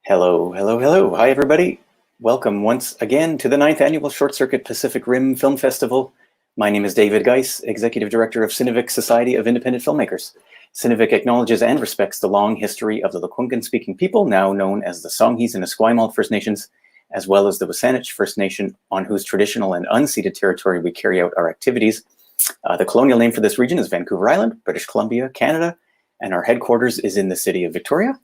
Hello, hello, hello. Hi, everybody. Welcome once again to the 9th Annual Short Circuit Pacific Rim Film Festival. My name is David Geis, Executive Director of CineVic Society of Independent Filmmakers. CineVic acknowledges and respects the long history of the Łəŋən-speaking people, now known as the Songhees and Esquimalt First Nations, as well as the WSÁNEĆ First Nation, on whose traditional and unceded territory we carry out our activities. The colonial name for this region is Vancouver Island, British Columbia, Canada, and our headquarters is in the city of Victoria.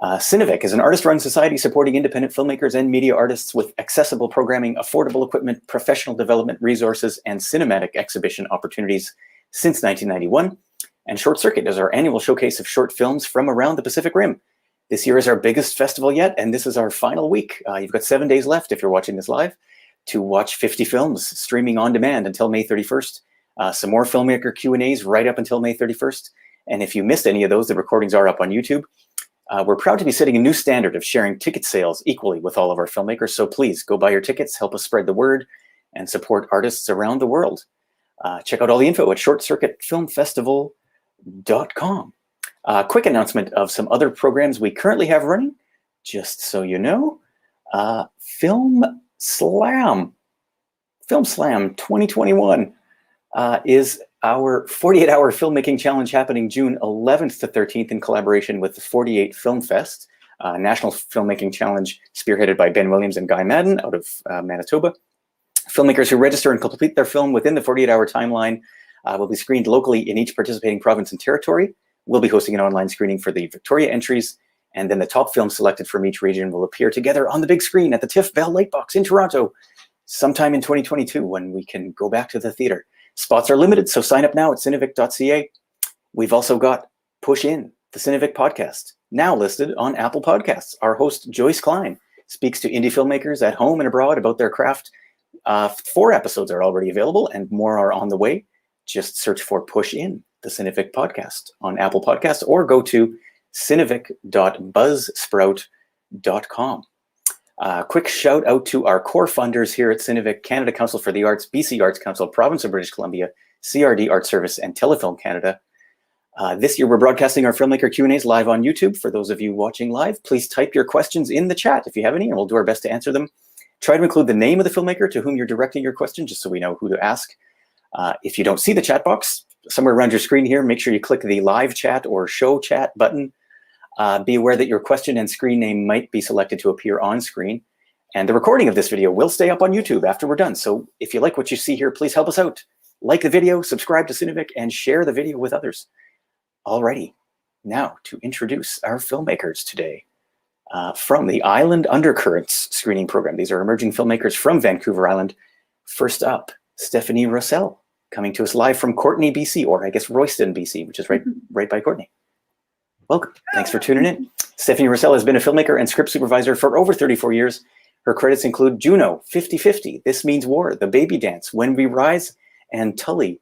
CineVic is an artist-run society supporting independent filmmakers and media artists with accessible programming, affordable equipment, professional development resources, and cinematic exhibition opportunities since 1991. And Short Circuit is our annual showcase of short films from around the Pacific Rim. This year is our biggest festival yet, and this is our final week. You've got 7 days left, if you're watching this live, to watch 50 films streaming on demand until May 31st. Some more Filmmaker Q&As right up until May 31st. And if you missed any of those, the recordings are up on YouTube. We're proud to be setting a new standard of sharing ticket sales equally with all of our filmmakers, so please go buy your tickets, help us spread the word, and support artists around the world. Check out all the info at shortcircuitfilmfestival.com. Quick announcement of some other programs we currently have running, just so you know. Film Slam 2021 is our 48-hour filmmaking challenge happening June 11th to 13th in collaboration with the 48 Film Fest, national filmmaking challenge spearheaded by Ben Williams and Guy Madden out of Manitoba. Filmmakers who register and complete their film within the 48-hour timeline will be screened locally in each participating province and territory. We'll be hosting an online screening for the Victoria entries, and then the top films selected from each region will appear together on the big screen at the TIFF Bell Lightbox in Toronto sometime in 2022 when we can go back to the theater. Spots are limited, so sign up now at cinevic.ca. We've also got Push In, the CineVic podcast, now listed on Apple Podcasts. Our host, Joyce Klein, speaks to indie filmmakers at home and abroad about their craft. 4 episodes are already available and more are on the way. Just search for Push In, the CineVic podcast on Apple Podcasts, or go to cinevic.buzzsprout.com. Quick shout out to our core funders here at CineVic: Canada Council for the Arts, BC Arts Council, Province of British Columbia, CRD Art Service, and Telefilm Canada. This year we're broadcasting our Filmmaker Q&As live on YouTube. For those of you watching live, please type your questions in the chat if you have any, and we'll do our best to answer them. Try to include the name of the filmmaker to whom you're directing your question, just so we know who to ask. If you don't see the chat box, somewhere around your screen here, make sure you click the live chat or show chat button. Be aware that your question and screen name might be selected to appear on screen. And the recording of this video will stay up on YouTube after we're done. So if you like what you see here, please help us out. Like the video, subscribe to CineVic, and share the video with others. Alrighty, now to introduce our filmmakers today from the Island Undercurrents screening program. These are emerging filmmakers from Vancouver Island. First up, Stephanie Rossel, coming to us live from Courtenay, BC, or I guess Royston, BC, which is right by Courtenay. Welcome. Thanks for tuning in. Stephanie Rossel has been a filmmaker and script supervisor for over 34 years. Her credits include Juno, 50/50, This Means War, The Baby Dance, When We Rise, and Tully.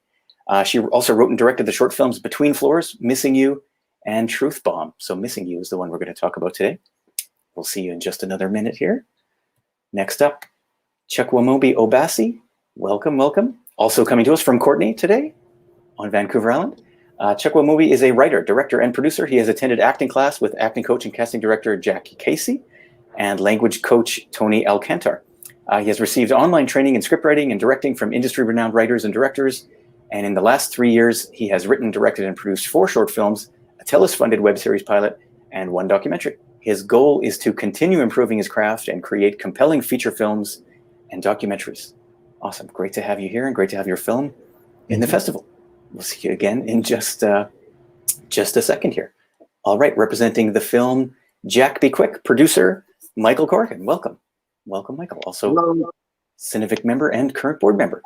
She also wrote and directed the short films Between Floors, Missing You, and Truth Bomb. So Missing You is the one we're going to talk about today. We'll see you in just another minute here. Next up, Chukwumuobi Obasi. Welcome, welcome. Also coming to us from Courtenay today on Vancouver Island. Chukwumuobi is a writer, director, and producer. He has attended acting class with acting coach and casting director Jackie Casey and language coach Tony Alcantar. He has received online training in scriptwriting and directing from industry-renowned writers and directors. And in the last 3 years, he has written, directed, and produced 4 short films, a TELUS-funded web series pilot, and 1 documentary. His goal is to continue improving his craft and create compelling feature films and documentaries. Awesome. Great to have you here and great to have your film in the festival. We'll see you again in just a second here. All right, representing the film, Jack Be Quick, producer, Michael Corrigan. Welcome. Welcome, Michael. Also, hello. CineVic member and current board member.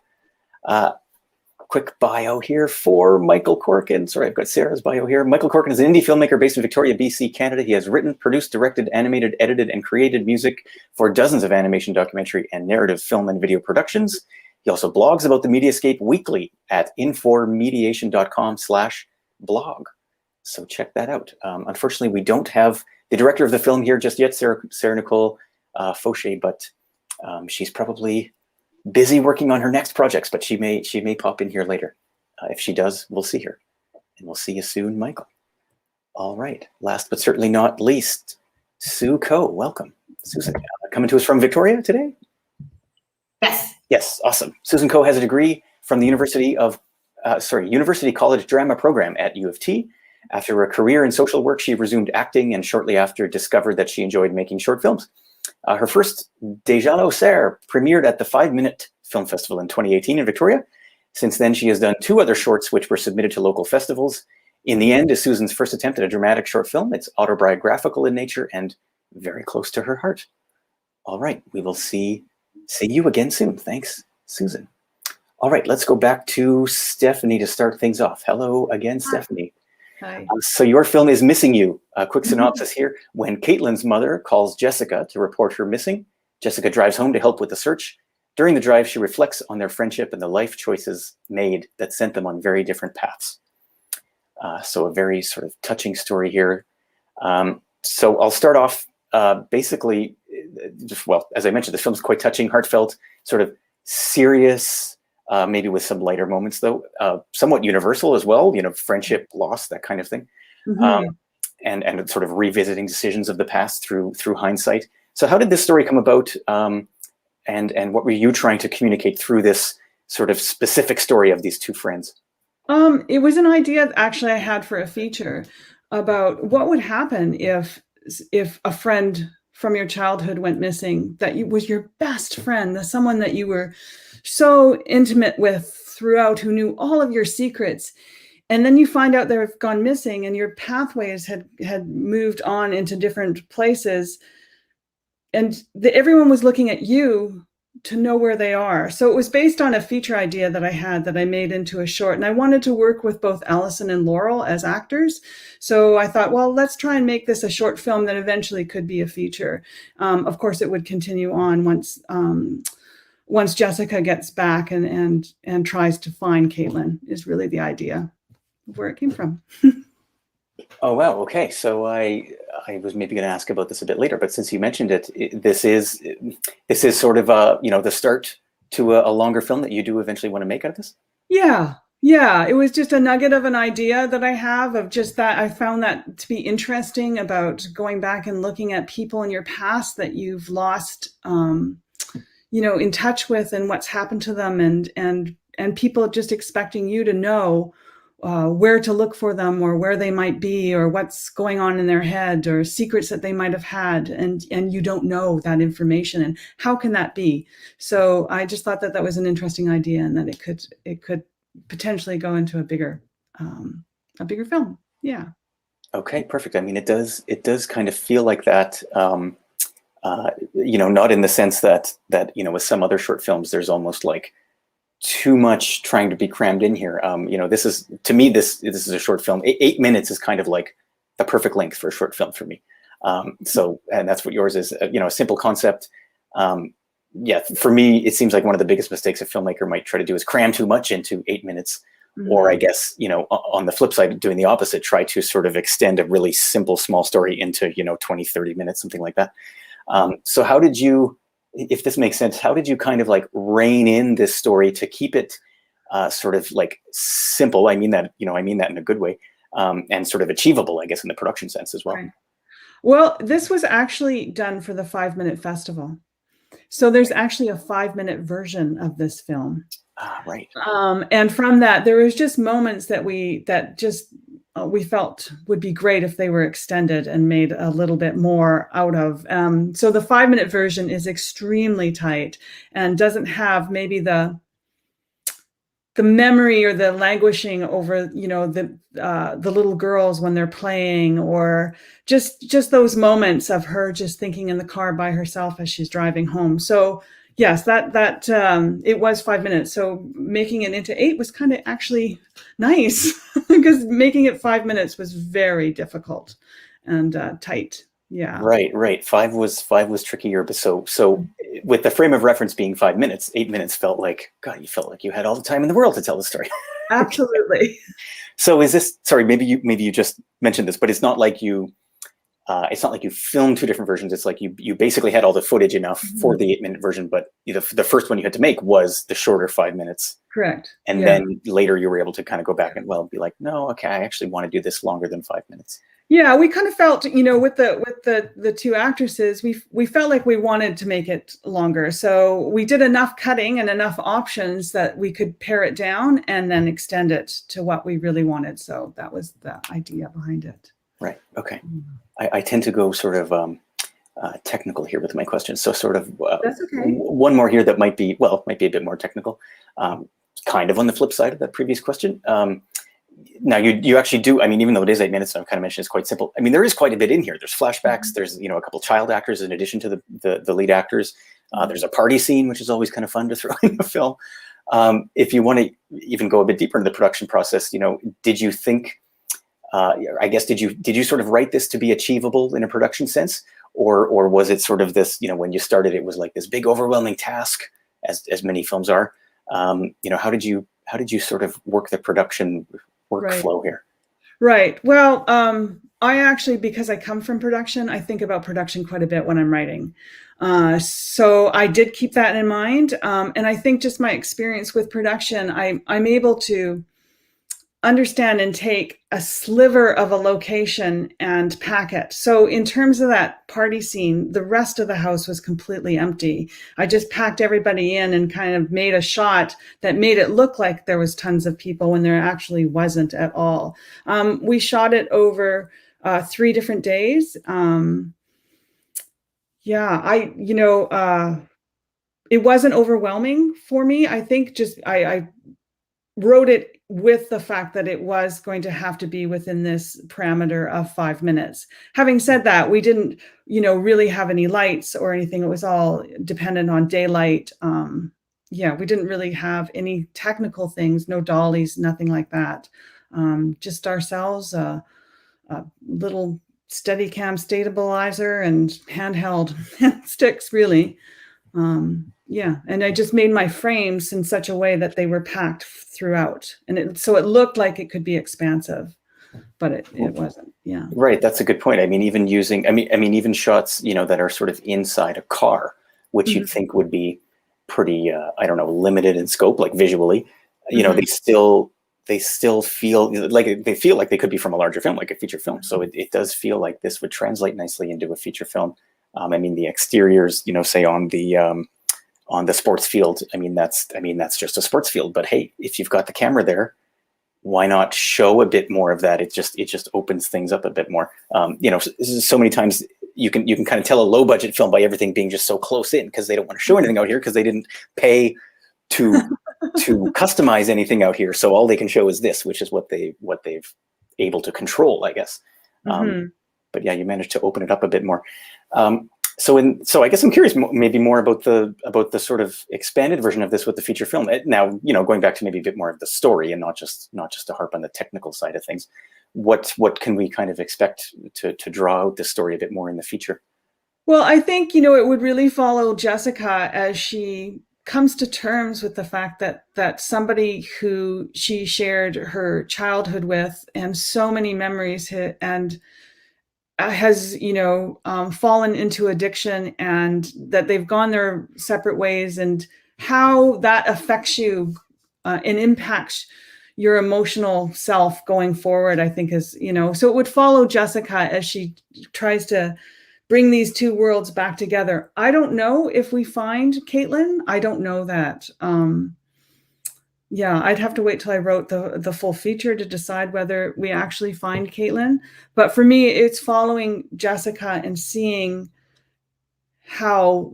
Quick bio here for Michael Corrigan. Sorry, I've got Sarah's bio here. Michael Corrigan is an indie filmmaker based in Victoria, BC, Canada. He has written, produced, directed, animated, edited, and created music for dozens of animation, documentary, and narrative film and video productions. He also blogs about the Mediascape weekly at informediation.com/blog. So check that out. Unfortunately, we don't have the director of the film here just yet, Sarah Nicole Faucher, but she's probably busy working on her next projects, but she may pop in here later. If she does, we'll see her. And we'll see you soon, Michael. All right. Last but certainly not least, Sue Coe, welcome. Susan, coming to us from Victoria today? Yes. Yes, awesome. Susan Coe has a degree from the University College Drama Program at U of T. After a career in social work, she resumed acting and shortly after discovered that she enjoyed making short films. Her first Déjà au Cerf premiered at the 5 Minute Film Festival in 2018 in Victoria. Since then, she has done 2 other shorts which were submitted to local festivals. In the End is Susan's first attempt at a dramatic short film. It's autobiographical in nature and very close to her heart. All right, we will see you again soon. Thanks, Susan. All right, let's go back to Stephanie to start things off. Hello again, Stephanie. Hi. So your film is Missing You. A quick synopsis here. When Caitlin's mother calls Jessica to report her missing, Jessica drives home to help with the search. During the drive, she reflects on their friendship and the life choices made that sent them on very different paths. So a very sort of touching story here. So I'll start off basically, well, as I mentioned, the film's quite touching, heartfelt, sort of serious, maybe with some lighter moments though, somewhat universal as well, you know, friendship, loss, that kind of thing. And sort of revisiting decisions of the past through hindsight. So how did this story come about? And what were you trying to communicate through this sort of specific story of these 2 friends? It was an idea actually I had for a feature about what would happen if a friend from your childhood went missing, that was your best friend, someone that you were so intimate with throughout, who knew all of your secrets. And then you find out they've gone missing and your pathways had moved on into different places. And everyone was looking at you to know where they are. So it was based on a feature idea that I had that I made into a short. And I wanted to work with both Allison and Laurel as actors. So I thought, well, let's try and make this a short film that eventually could be a feature. Of course, it would continue on once Jessica gets back and tries to find Caitlin, is really the idea of where it came from. Oh, wow. Okay. So I was maybe going to ask about this a bit later, but since you mentioned it, this is sort of the start to a longer film that you do eventually want to make out of this. Yeah. It was just a nugget of an idea that I have of just that. I found that to be interesting about going back and looking at people in your past that you've lost, in touch with, and what's happened to them, and people just expecting you to know where to look for them, or where they might be, or what's going on in their head, or secrets that they might have had, and you don't know that information, and how can that be? So I just thought that was an interesting idea, and that it could potentially go into a bigger film. Yeah. Okay, perfect. I mean, it does kind of feel like that. Not in the sense that with some other short films, there's almost like too much trying to be crammed in here. This is, to me, this is a short film. 8 minutes is kind of like the perfect length for a short film for me. And that's what yours is, a simple concept. Yeah, for me, it seems like one of the biggest mistakes a filmmaker might try to do is cram too much into 8 minutes. Or I guess, on the flip side, doing the opposite, try to sort of extend a really simple, small story into, 20, 30 minutes, something like that. So how did you, if this makes sense, how did you kind of like rein in this story to keep it sort of like simple? I mean that in a good way, and sort of achievable, I guess, in the production sense as well. Right. Well, this was actually done for the 5 Minute Festival. So there's actually a 5-minute version of this film. Right. And from that, there was just moments that we felt would be great if they were extended and made a little bit more out of. So the 5-minute version is extremely tight and doesn't have maybe the memory or the languishing over, the little girls when they're playing, or just those moments of her just thinking in the car by herself as she's driving home. So yes, that it was 5 minutes. So making it into 8 was kind of actually nice because making it 5 minutes was very difficult and tight. Yeah. Right. 5 was trickier, but so with the frame of reference being 5 minutes, 8 minutes felt like, God, you felt like you had all the time in the world to tell the story. Absolutely. So is this, sorry, maybe you just mentioned this, but it's not like you filmed 2 different versions. It's like you basically had all the footage enough for the 8-minute version, but the first one you had to make was the shorter 5 minutes. Correct. And then later you were able to kind of go back and be like, no, okay, I actually want to do this longer than 5 minutes. Yeah, we kind of felt, with the two actresses, we felt like we wanted to make it longer. So we did enough cutting and enough options that we could pare it down and then extend it to what we really wanted. So that was the idea behind it. Right. Okay. I tend to go sort of technical here with my questions. So sort of That's okay. One more here that might be a bit more technical, kind of on the flip side of that previous question. Now you actually do, I mean, even though it is 8 minutes, I've kind of mentioned it's quite simple. I mean, there is quite a bit in here. There's flashbacks, there's, a couple child actors in addition to the lead actors. There's a party scene, which is always kind of fun to throw in a film. If you want to even go a bit deeper into the production process, did you think, I guess, did you sort of write this to be achievable in a production sense? Or was it sort of this, when you started, it was like this big overwhelming task, as many films are. How did you sort of work the production workflow here? Right. Well, I actually, because I come from production, I think about production quite a bit when I'm writing. So I did keep that in mind. And I think just my experience with production, I'm able to understand and take a sliver of a location and pack it. So in terms of that party scene, the rest of the house was completely empty. I just packed everybody in and kind of made a shot that made it look like there was tons of people when there actually wasn't at all. We shot it over 3 different days. It wasn't overwhelming for me. I think just I wrote it with the fact that it was going to have to be within this parameter of 5 minutes. Having said that, we didn't, really have any lights or anything. It was all dependent on daylight. We didn't really have any technical things, no dollies, nothing like that. Just ourselves, a little Steadicam stabilizer and handheld sticks, really. And I just made my frames in such a way that they were packed throughout, and so it looked like it could be expansive, but it wasn't. Yeah, right. That's a good point. I mean, even using, even shots, that are sort of inside a car, which you'd think would be pretty, limited in scope, like visually, they still feel like they could be from a larger film, like a feature film. So it does feel like this would translate nicely into a feature film. The exteriors, say on the sports field, that's just a sports field. But hey, if you've got the camera there, why not show a bit more of that? It just opens things up a bit more. So many times you can kind of tell a low budget film by everything being just so close in, because they don't want to show anything out here because they didn't pay to customize anything out here. So all they can show is this, which is what they've able to control, I guess. But yeah, you managed to open it up a bit more. So I guess I'm curious, maybe more about the sort of expanded version of this with the feature film. Now, going back to maybe a bit more of the story and not just to harp on the technical side of things. What can we kind of expect to draw out this story a bit more in the feature? Well, I think, it would really follow Jessica as she comes to terms with the fact that somebody who she shared her childhood with and so many memories and has, fallen into addiction, and that they've gone their separate ways, and how that affects you and impacts your emotional self going forward, I think is, so it would follow Jessica as she tries to bring these two worlds back together. I don't know if we find Caitlin. I don't know that. I'd have to wait till I wrote the full feature to decide whether we actually find Caitlin. But for me, it's following Jessica and seeing how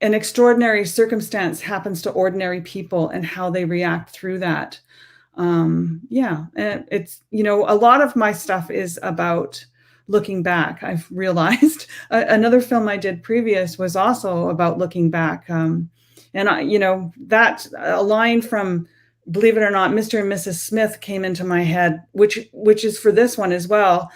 an extraordinary circumstance happens to ordinary people and how they react through that. And it's, a lot of my stuff is about looking back. I've realized another film I did previous was also about looking back. And that a line from, believe it or not, Mr. and Mrs. Smith came into my head, which is for this one as well.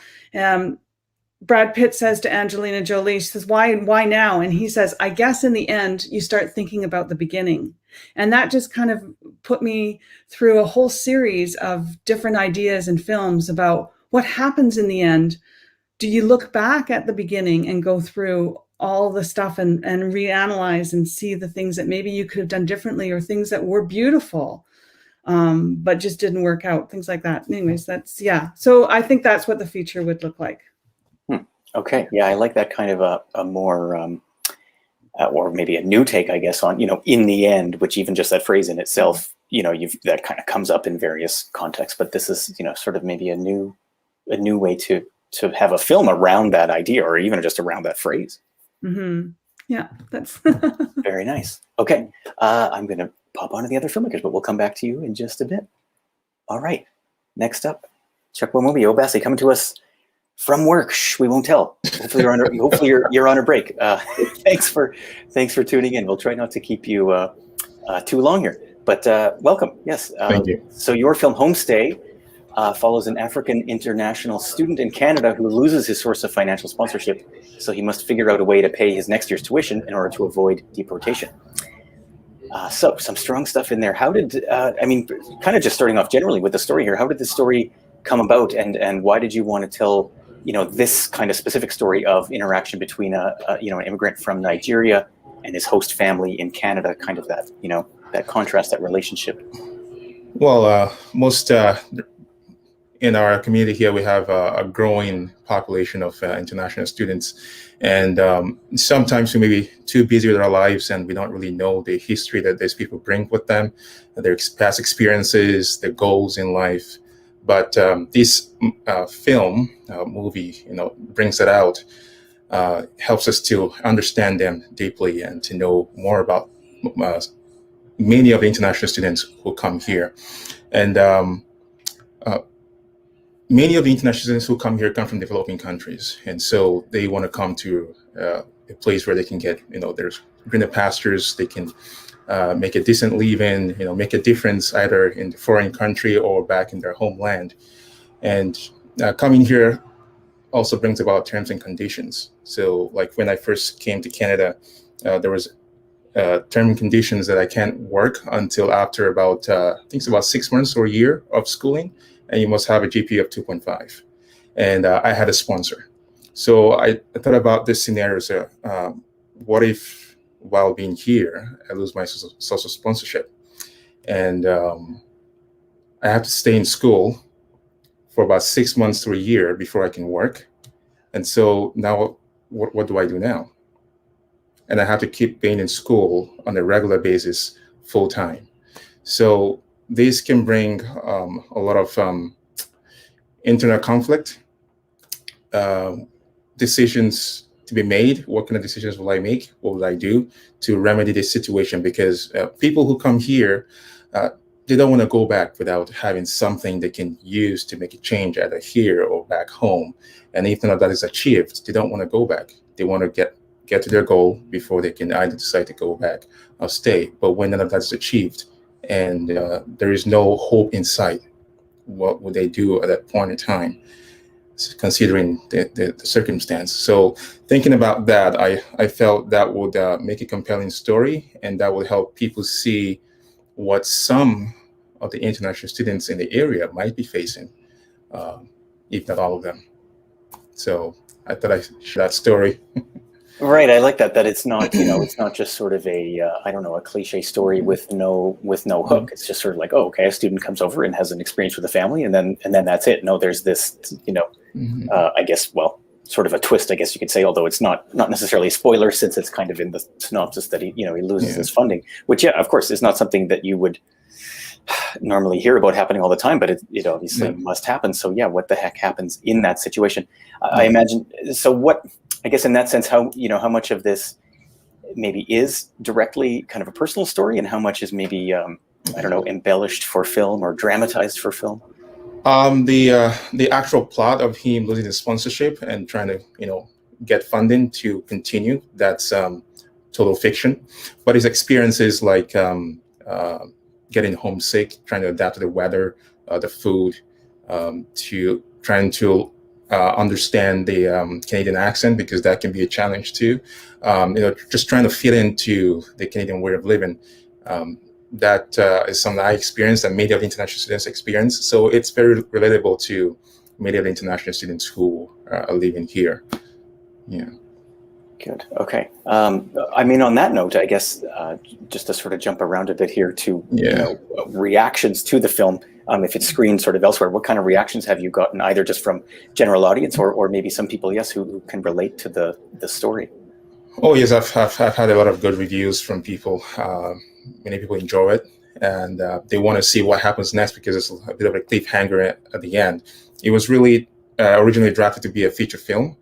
Brad Pitt says to Angelina Jolie, she says, why now? And he says, I guess in the end, you start thinking about the beginning. And that just kind of put me through a whole series of different ideas and films about what happens in the end. Do you look back at the beginning and go through all the stuff and reanalyze and see the things that maybe you could have done differently, or things that were beautiful? but just didn't work out, things like that. Anyways, that's, yeah. So I think that's what the feature would look like. Okay. Yeah, I like that kind of a more, or maybe a new take, I guess, on, in the end, which even just that phrase in itself, that kind of comes up in various contexts, but this is, sort of maybe a new way to have a film around that idea, or even just around that phrase. Mm-hmm. Yeah, that's very nice. Okay. I'm going to pop on to the other filmmakers, but we'll come back to you in just a bit. All right. Next up, Chukwumuobi Obasi coming to us from work. Shh, we won't tell. Hopefully you're on a break. Thanks for tuning in. We'll try not to keep you too long here, but welcome. Yes. Thank you. So your film Homestay follows an African international student in Canada who loses his source of financial sponsorship, so he must figure out a way to pay his next year's tuition in order to avoid deportation. So some strong stuff in there. How did, kind of just starting off generally with the story here, how did this story come about, and why did you want to tell this kind of specific story of interaction between an immigrant from Nigeria and his host family in Canada, kind of that, that contrast, that relationship? Well, most in our community here, we have a growing population of international students, and sometimes we may be too busy with our lives and we don't really know the history that these people bring with them, their past experiences, their goals in life. But this movie, brings it out, helps us to understand them deeply and to know more about many of the international students who come here. And many of the international students who come here come from developing countries. And so they want to come to a place where they can get, there's greener pastures, they can make a decent living, make a difference either in the foreign country or back in their homeland. And coming here also brings about terms and conditions. So like when I first came to Canada, there was term and conditions that I can't work until after about, I think it's about 6 months or a year of schooling, and you must have a GPA of 2.5. And I had a sponsor. So I thought about this scenario. So what if while being here, I lose my social sponsorship, and I have to stay in school for about 6 months to a year before I can work. And so now what do I do now? And I have to keep being in school on a regular basis, full time. So this can bring a lot of internal conflict, decisions to be made. What kind of decisions will I make? What will I do to remedy this situation? Because people who come here, they don't want to go back without having something they can use to make a change either here or back home. And if none of that is achieved, they don't want to go back. They want to get to their goal before they can either decide to go back or stay. But when none of that is achieved and there is no hope in sight, what would they do at that point in time, considering the circumstance? So thinking about that, I felt that would make a compelling story, and that would help people see what some of the international students in the area might be facing, if not all of them. So I thought I'd share that story. Right, I like that it's not, it's not just sort of a a cliche story with no hook. It's just sort of like, oh, okay, a student comes over and has an experience with a family, and then that's it. No, there's this, I guess, well, sort of a twist, I guess you could say, although it's not necessarily a spoiler since it's kind of in the synopsis that he loses his funding, which, yeah, of course, is not something that you would normally hear about happening all the time, but it obviously must happen. So yeah, what the heck happens in that situation? I imagine. So what, I guess in that sense, how much of this maybe is directly kind of a personal story, and how much is maybe embellished for film or dramatized for film? The actual plot of him losing his sponsorship and trying to get funding to continue, that's total fiction. But his experiences like getting homesick, trying to adapt to the weather, the food, to trying to understand the Canadian accent, because that can be a challenge too. Just trying to fit into the Canadian way of living. That is something I experienced and many of the international students experience. So it's very relatable to many of the international students who are living here. Yeah. Good. Okay. I mean, on that note, I guess just to sort of jump around a bit here to reactions to the film, if it's screened sort of elsewhere, what kind of reactions have you gotten, either just from general audience or maybe some people, yes, who can relate to the story? Oh yes, I've had a lot of good reviews from people. Many people enjoy it, and they want to see what happens next because it's a bit of a cliffhanger at the end. It was really originally drafted to be a feature film,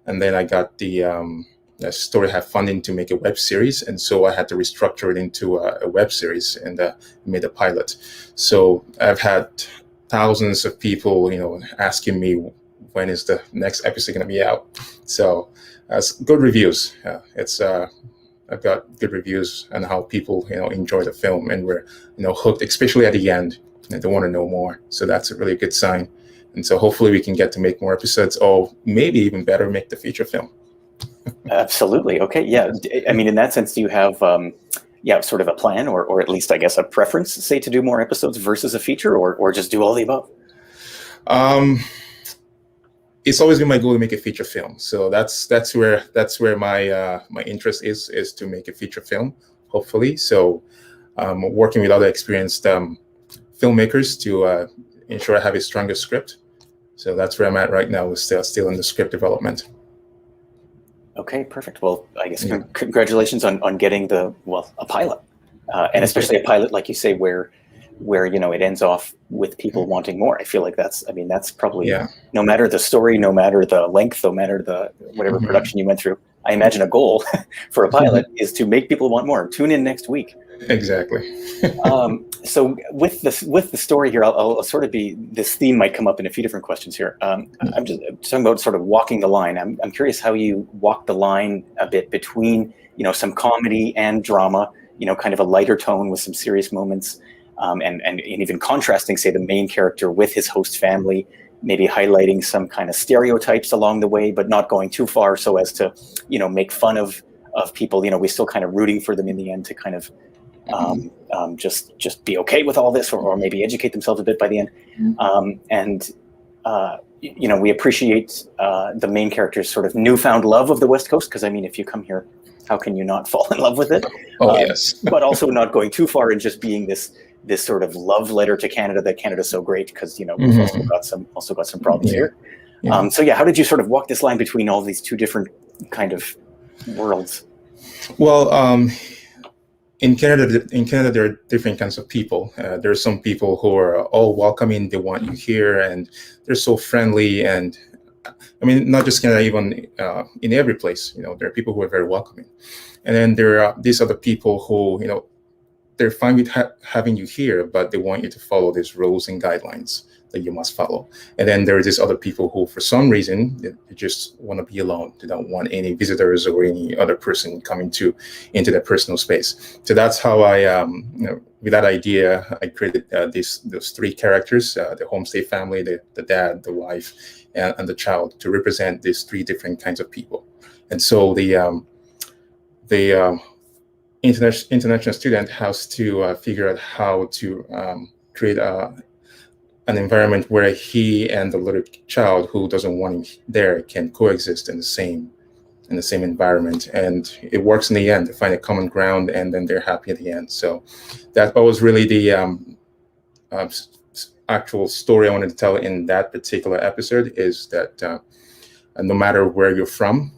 and then I got the story had funding to make a web series, and so I had to restructure it into a web series and made a pilot. So I've had thousands of people, asking me when is the next episode going to be out. So good reviews. I've got good reviews on how people enjoy the film and were hooked, especially at the end. And they want to know more. So that's a really good sign. And so hopefully we can get to make more episodes, or maybe even better, make the feature film. Absolutely. Okay. Yeah. I mean, in that sense, do you have, sort of a plan or at least, I guess, a preference, say, to do more episodes versus a feature, or just do all the above? It's always been my goal to make a feature film. So that's where my my interest is to make a feature film, hopefully. So working with other experienced filmmakers to ensure I have a stronger script. So that's where I'm at right now, is still in the script development. Okay, perfect. Well, I guess congratulations on getting a pilot, and especially a pilot, like you say, where it ends off with people wanting more. I feel like that's probably, no matter the story, no matter the length, no matter the whatever production you went through, I imagine a goal for a pilot is to make people want more. Tune in next week. Exactly. So with the story here, I'll sort of this theme might come up in a few different questions here. I'm just talking about sort of walking the line. I'm curious how you walk the line a bit between, some comedy and drama, kind of a lighter tone with some serious moments, and even contrasting, say, the main character with his host family, maybe highlighting some kind of stereotypes along the way, but not going too far so as to, make fun of people. We're still kind of rooting for them in the end to kind of just be okay with all this, or maybe educate themselves a bit by the end. We appreciate the main character's sort of newfound love of the West Coast, because I mean, if you come here, how can you not fall in love with it? Yes. But also not going too far and just being this sort of love letter to Canada, that Canada's so great, because we've also got some problems here. How did you sort of walk this line between all these two different kind of worlds? Well, in Canada, there are different kinds of people. There are some people who are all welcoming; they want you here, and they're so friendly. And I mean, not just Canada, even in every place, there are people who are very welcoming. And then there are these other people who, they're fine with having you here, but they want you to follow these rules and guidelines that you must follow. And then there are these other people who, for some reason, they just want to be alone. They don't want any visitors or any other person coming into their personal space. So that's how I, with that idea, I created those three characters: the Homestay family, the dad, the wife, and the child, to represent these three different kinds of people. And so the international student has to figure out how to create an environment where he and the little child who doesn't want him there can coexist in the same environment. And it works in the end. They find a common ground, and then they're happy at the end. So that was really the actual story I wanted to tell in that particular episode, is that no matter where you're from,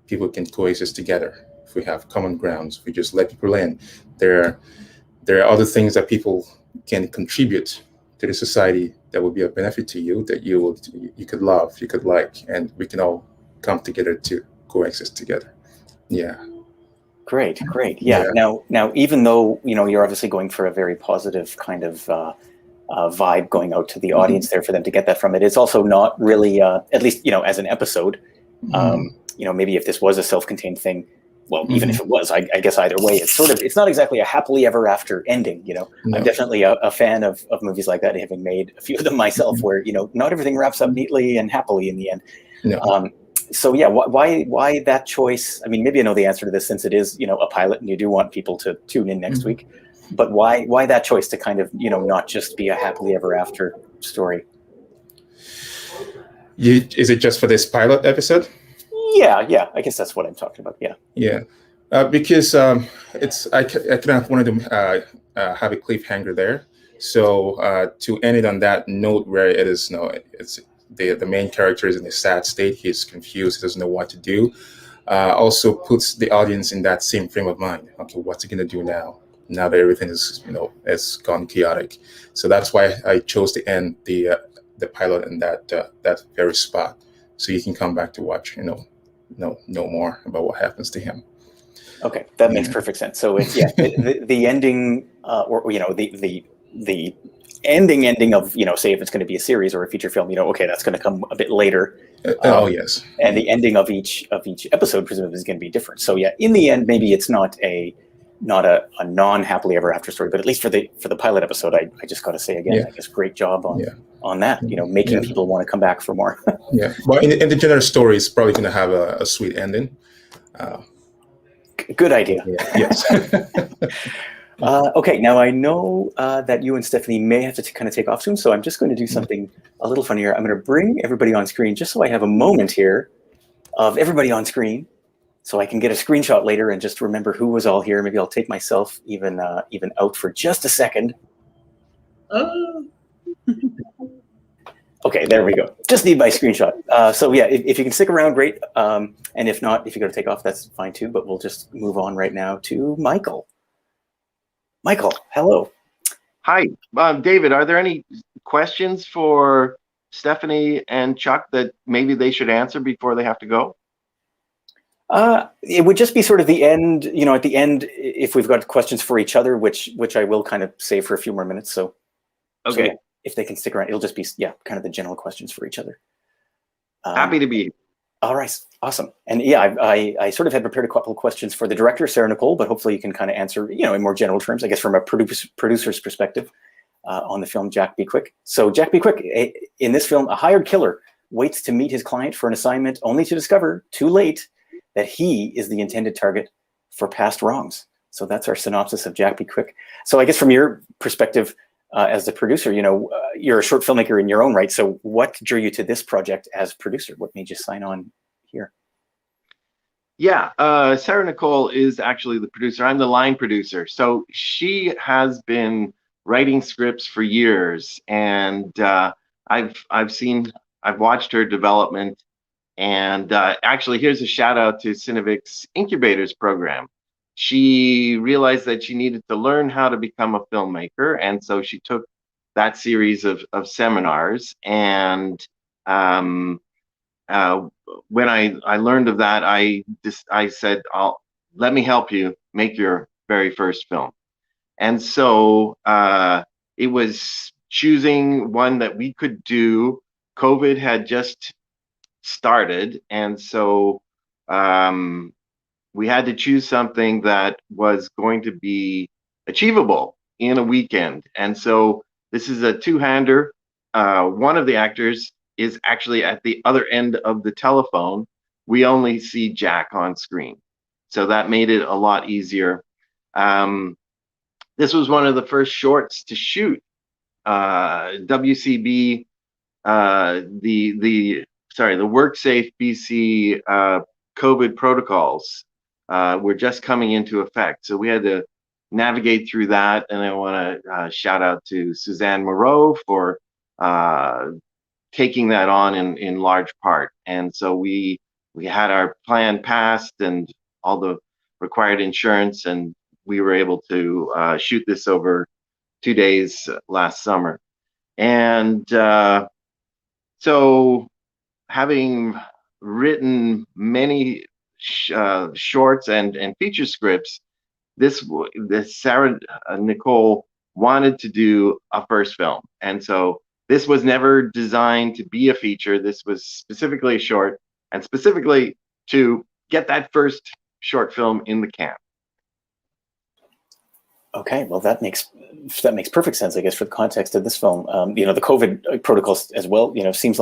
people can coexist together. If we have common grounds, if we just let people in, there are other things that people can contribute to the society that will be of benefit to you, that you could love, you could like, and we can all come together to coexist together. Yeah. Great. Yeah. Now, even though you're obviously going for a very positive kind of vibe going out to the audience there for them to get that from it, it's also not really, at least as an episode. Maybe if this was a self-contained thing, well, even if it was, I guess either way, it's not exactly a happily ever after ending. No. I'm definitely a fan of movies like that, having made a few of them myself, where not everything wraps up neatly and happily in the end. No. Why that choice? I mean, maybe I know the answer to this, since it is a pilot and you do want people to tune in next week. But why that choice to kind of not just be a happily ever after story? Is it just for this pilot episode? Yeah. I guess that's what I'm talking about. Yeah. Yeah, because I kind of wanted to have a cliffhanger there. So to end it on that note, where it is, it's the main character is in a sad state. He's confused. He doesn't know what to do. Also puts the audience in that same frame of mind. Okay, what's he gonna do now? Now that everything is has gone chaotic. So that's why I chose to end the pilot in that very spot, so you can come back to watch. Know more about what happens to him. Okay, that makes perfect sense. So it's the ending, or the ending of say if it's going to be a series or a feature film, okay, that's going to come a bit later. Yes. And the ending of each episode presumably is going to be different. So yeah, in the end, maybe it's not a non-happily ever after story, but at least for the pilot episode, I just got to say again, I guess great job on that. Making people want to come back for more. Yeah, well, in the general story, it's probably going to have a sweet ending. Good idea. Yes. Okay, now I know that you and Stephanie may have to kind of take off soon, so I'm just going to do something a little funnier. I'm going to bring everybody on screen just so I have a moment here of everybody on screen, so I can get a screenshot later and just remember who was all here. Maybe I'll take myself even out for just a second. Okay, there we go. Just need my screenshot. So yeah, if you can stick around, great. And if not, if you got to take off, that's fine too. But we'll just move on right now to Michael. Michael, hello. Hi, David. Are there any questions for Stephanie and Chuck that maybe they should answer before they have to go? It would just be sort of the end. At the end, if we've got questions for each other, which I will kind of save for a few more minutes. So okay. So, yeah, if they can stick around, it'll just be kind of the general questions for each other. Happy to be here. All right, awesome. And yeah, I sort of had prepared a couple of questions for the director, Sarah Nicole, but hopefully you can kind of answer, in more general terms, I guess, from a producer's perspective on the film Jack Be Quick. So Jack Be Quick, in this film, a hired killer waits to meet his client for an assignment only to discover, too late, that he is the intended target for past wrongs. So that's our synopsis of Jack Be Quick. So I guess from your perspective, as the producer, you're a short filmmaker in your own right. So what drew you to this project as producer? What made you sign on here? Yeah, Sarah Nicole is actually the producer. I'm the line producer. So she has been writing scripts for years, and I've watched her development. And actually, here's a shout out to CineVic's Incubators program. She realized that she needed to learn how to become a filmmaker, and so she took that series of seminars. And when I learned of that, I said, let me help you make your very first film. And so it was choosing one that we could do. COVID had just started, and so we had to choose something that was going to be achievable in a weekend. And so this is a two-hander. One of the actors is actually at the other end of the telephone. We only see Jack on screen, so that made it a lot easier. This was one of the first shorts to shoot. WCB, the WorkSafe BC COVID protocols were just coming into effect. So we had to navigate through that. And I want to shout out to Suzanne Moreau for taking that on in large part. And so we had our plan passed and all the required insurance, and we were able to shoot this over 2 days last summer. And so having written many shorts and feature scripts, this Sarah Nicole wanted to do a first film. And so this was never designed to be a feature. This was specifically a short, and specifically to get that first short film in the can. Okay, well that makes perfect sense, I guess, for the context of this film. The COVID protocols as well. Seems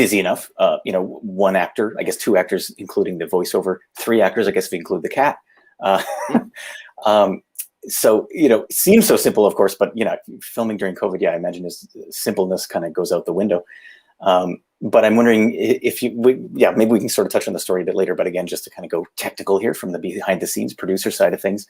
easy enough. One actor, I guess, two actors, including the voiceover, three actors, I guess, if you include the cat. So it seems so simple, of course, but filming during COVID, I imagine simpleness kind of goes out the window. But I'm wondering if maybe we can sort of touch on the story a bit later, but again, just to kind of go technical here from the behind the scenes producer side of things.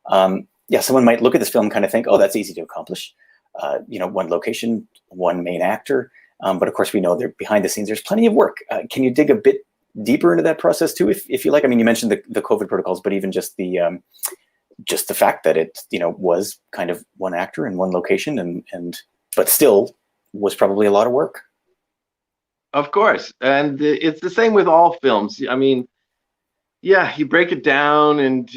Someone might look at this film and kind of think, oh, that's easy to accomplish. One location, one main actor. But of course we know that behind the scenes, there's plenty of work. Can you dig a bit deeper into that process too, if you like? I mean, you mentioned the COVID protocols, but even just the fact that it, was kind of one actor in one location but still was probably a lot of work. Of course. And it's the same with all films. I mean, yeah, you break it down and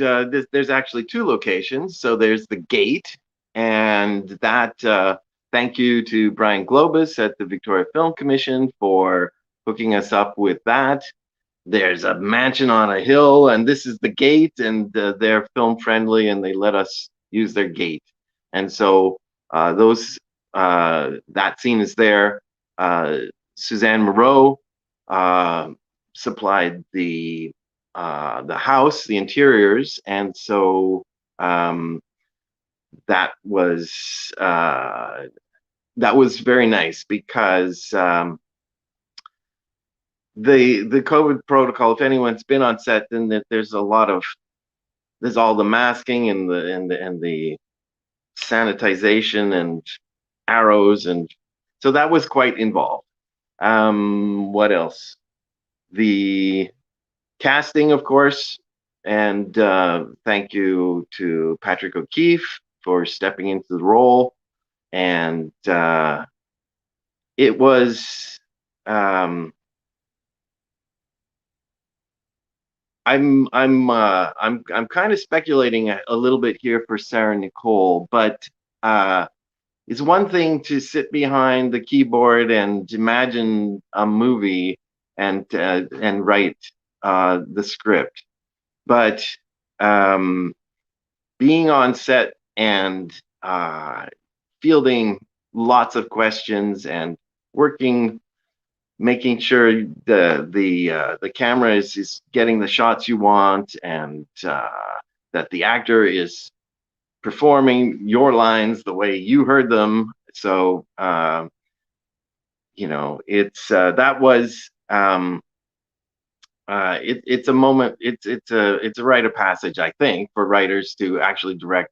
there's actually two locations. So there's the gate, and that thank you to Brian Globus at the Victoria Film Commission for hooking us up with that. There's a mansion on a hill, and this is the gate, and they're film friendly, and they let us use their gate. And so that scene is there. Suzanne Moreau supplied the house, the interiors, and so that was very nice because the COVID protocol. If anyone's been on set, then there's all the masking and the sanitization and arrows, and so that was quite involved. What else? The casting, of course, and thank you to Patrick O'Keefe for stepping into the role, and it was. I'm kind of speculating a little bit here for Sarah Nicole, but it's one thing to sit behind the keyboard and imagine a movie and write the script, but being on set and fielding lots of questions and making sure the camera is getting the shots you want, and that the actor is performing your lines the way you heard them. So it's that was it's a moment. It's a rite of passage, I think, for writers to actually direct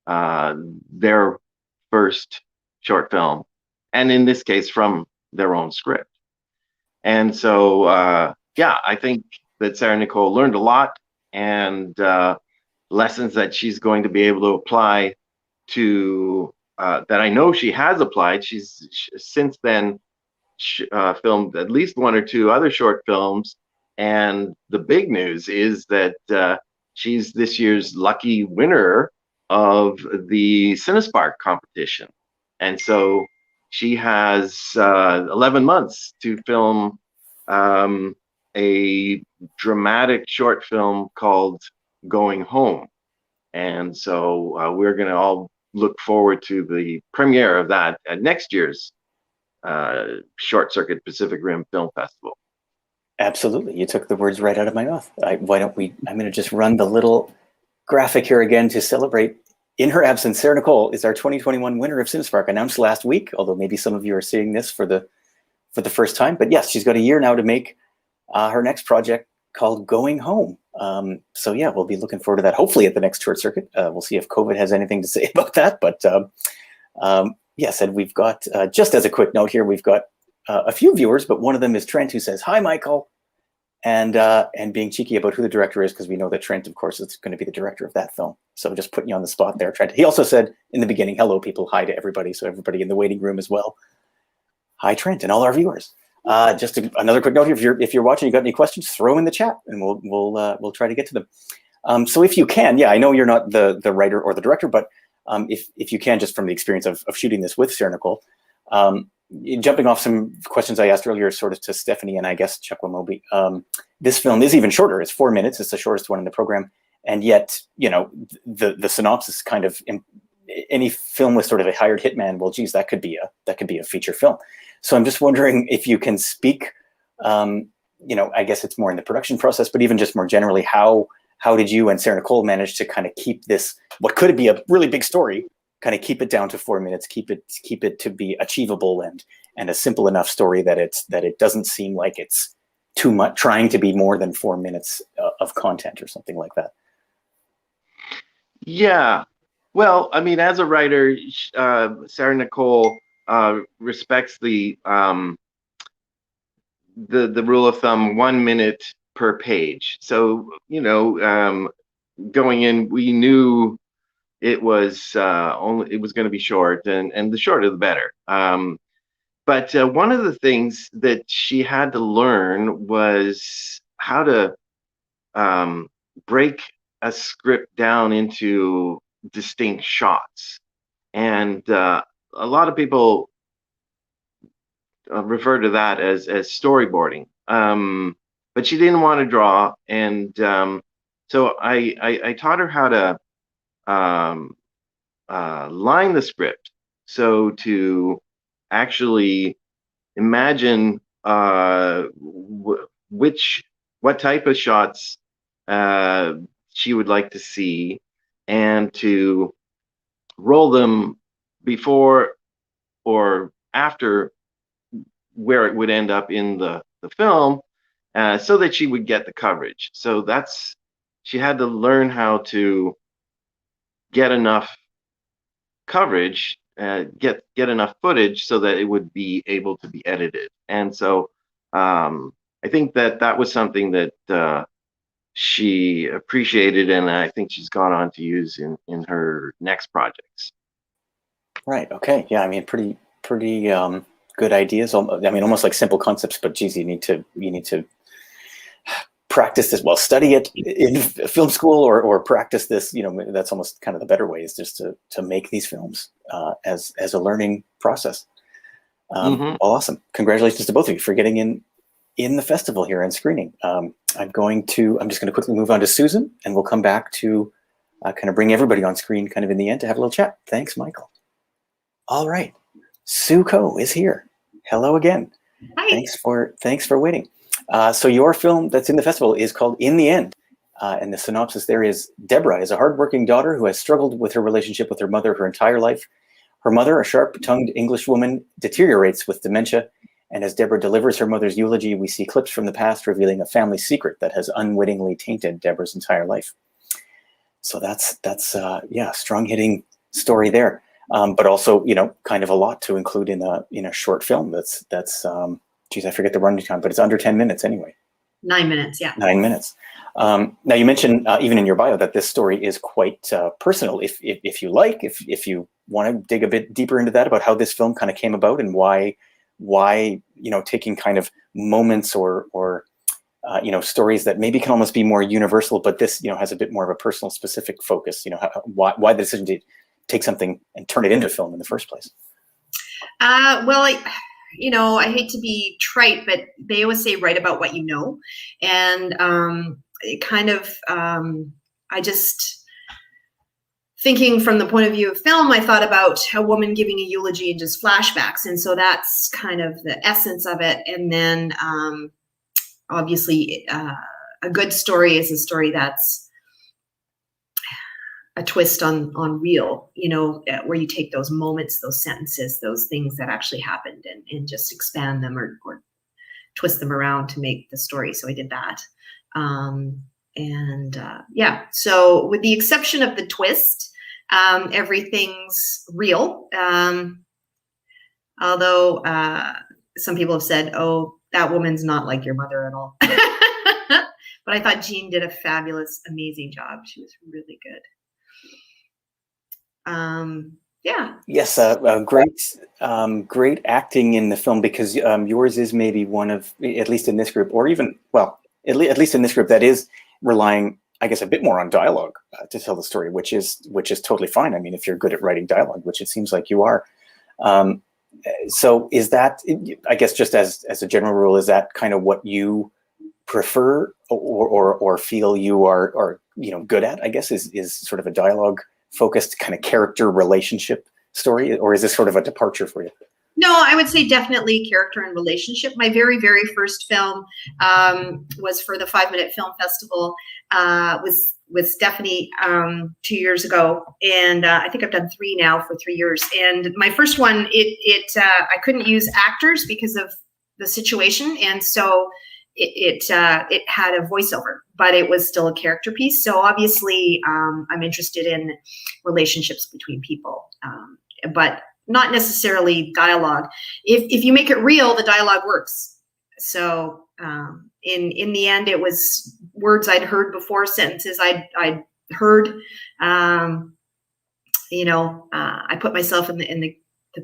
their first short film, and in this case from their own script. And so, I think that Sarah Nicole learned a lot, and lessons that she's going to be able to apply to, that I know she has applied. She's since then filmed at least one or two other short films. And the big news is that she's this year's lucky winner of the CineSpark competition. And so she has 11 months to film a dramatic short film called Going Home. And so we're going to all look forward to the premiere of that at next year's Short Circuit Pacific Rim Film Festival. Absolutely. You took the words right out of my mouth. I'm going to just run the little graphic here again to celebrate. In her absence, Sarah Nicole is our 2021 winner of CineSpark, announced last week, although maybe some of you are seeing this for the first time. But yes, she's got a year now to make her next project called Going Home. So yeah, we'll be looking forward to that, hopefully at the next Short Circuit. We'll see if COVID has anything to say about that. But yes, and we've got, just as a quick note here, we've got a few viewers, but one of them is Trent, who says, "Hi, Michael," and being cheeky about who the director is, because we know that Trent, of course, is going to be the director of that film. So just putting you on the spot there, Trent. He also said in the beginning, "Hello, people. Hi to everybody." So everybody in the waiting room as well. Hi, Trent, and all our viewers. Just another quick note here: if you're watching, you got any questions, throw in the chat, and we'll try to get to them. So if you can, I know you're not the writer or the director, but if you can, just from the experience of shooting this with Sarah Nicole, jumping off some questions I asked earlier, sort of to Stephanie and I guess Chukwumuobi, this film is even shorter. It's 4 minutes. It's the shortest one in the program, and yet the synopsis kind of, any film with sort of a hired hitman, well, geez, that could be a feature film. So I'm just wondering if you can speak. I guess it's more in the production process, but even just more generally, how did you and Sarah Nicole manage to kind of keep this, what could be a really big story, kind of keep it down to 4 minutes, keep it to be achievable and a simple enough story that it doesn't seem like it's too much, trying to be more than 4 minutes of content or something like that. Yeah. Well, I mean, as a writer, Sarah Nicole respects the rule of thumb, 1 minute per page. So, you know, going in, we knew it was going to be short, and the shorter the better. But one of the things that she had to learn was how to break a script down into distinct shots. And a lot of people refer to that as storyboarding. But she didn't want to draw, and so I taught her how to line the script. So to actually imagine what type of shots she would like to see, and to roll them before or after where it would end up in the film, so that she would get the coverage. So she had to learn how to get enough coverage, get enough footage so that it would be able to be edited. And so I think that was something that she appreciated, and I think she's gone on to use in her next projects. Right. Okay. Yeah. I mean, pretty good ideas. I mean, almost like simple concepts, but geez, you need to practice this. Well, study it in film school, or practice this. You know, that's almost kind of the better way, is just to make these films as a learning process. Well, awesome. Congratulations to both of you for getting in the festival here and screening. I'm just going to quickly move on to Susan, and we'll come back to kind of bring everybody on screen kind of in the end to have a little chat. Thanks, Michael. All right. Sue Ko is here. Hello again. Hi. Thanks for waiting. So your film that's in the festival is called In the End. And the synopsis there is: Deborah is a hardworking daughter who has struggled with her relationship with her mother her entire life. Her mother, a sharp-tongued English woman, deteriorates with dementia. And as Deborah delivers her mother's eulogy, we see clips from the past revealing a family secret that has unwittingly tainted Deborah's entire life. So that's strong-hitting story there. But also, you know, kind of a lot to include in a short film. That's geez, I forget the running time, but it's under 10 minutes anyway. 9 minutes, yeah. 9 minutes. Now you mentioned even in your bio that this story is quite personal. If you like, if you want to dig a bit deeper into that, about how this film kind of came about and why you know, taking kind of moments or you know, stories that maybe can almost be more universal, but this, you know, has a bit more of a personal specific focus. You know, why the decision to take something and turn it into film in the first place? Well, I hate to be trite, but they always say write about what you know. And it kind of, I just, thinking from the point of view of film, I thought about a woman giving a eulogy and just flashbacks. And so that's kind of the essence of it. And then obviously a good story is a story that's a twist on real, you know, where you take those moments, those sentences, those things that actually happened, and just expand them or twist them around to make the story. So I did that. Yeah, so with the exception of the twist, everything's real. Although some people have said, oh, that woman's not like your mother at all. But I thought Jean did a fabulous, amazing job. She was really good. Yeah. Yes, great acting in the film, because yours is maybe one of, at least in this group, or even, well, at least in this group, that is relying, I guess, a bit more on dialogue to tell the story, which is totally fine. I mean, if you're good at writing dialogue, which it seems like you are. So is that, I guess, just as a general rule, is that kind of what you prefer or feel you are you know, good at, I guess, is sort of a dialogue focused kind of character relationship story, or is this sort of a departure for you? No, I would say definitely character and relationship. My very, very first film was for the 5-Minute Film Festival, was with Stephanie 2 years ago. And I think I've done 3 now for 3 years. And my first one, I couldn't use actors because of the situation. And so it had a voiceover, but it was still a character piece. So obviously I'm interested in relationships between people, but not necessarily dialogue. If you make it real, the dialogue works. So in the end, it was words I'd heard before, sentences I'd heard. I put myself in the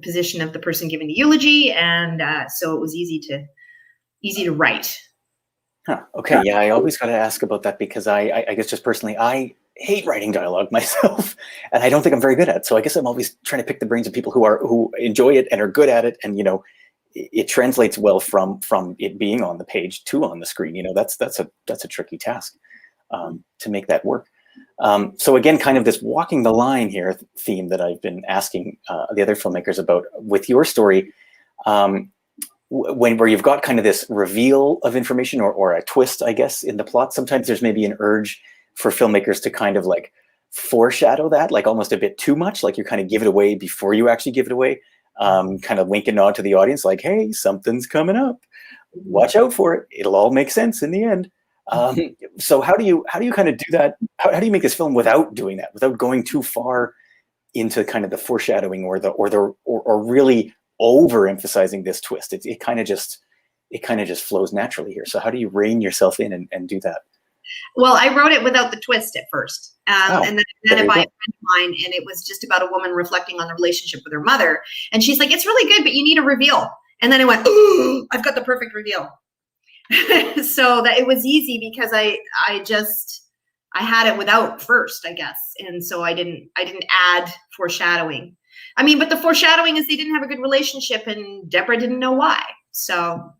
position of the person giving the eulogy, and so it was easy to write. Huh. Okay. Yeah, I always got to ask about that because I guess just personally, I hate writing dialogue myself, and I don't think I'm very good at it. So I guess I'm always trying to pick the brains of people who enjoy it and are good at it, and it translates well from it being on the page to on the screen. That's a tricky task to make that work. So again, kind of this walking the line here theme that I've been asking the other filmmakers about with your story. Where you've got kind of this reveal of information or a twist, I guess, in the plot, sometimes there's maybe an urge for filmmakers to kind of like foreshadow that, like almost a bit too much, like you kind of give it away before you actually give it away, kind of wink and nod to the audience, like, hey, something's coming up, watch out for it. It'll all make sense in the end. So how do you kind of do that? How do you make this film without doing that, without going too far into kind of the foreshadowing or really overemphasizing this twist? It kind of just flows naturally here. So how do you rein yourself in and do that? Well, I wrote it without the twist at first. And then I by a friend of mine, and it was just about a woman reflecting on the relationship with her mother. And she's like, it's really good, but you need a reveal. And then I went, ooh, I've got the perfect reveal. So that it was easy because I had it without first, I guess. And so I didn't add foreshadowing. I mean, but the foreshadowing is they didn't have a good relationship and Deborah didn't know why. So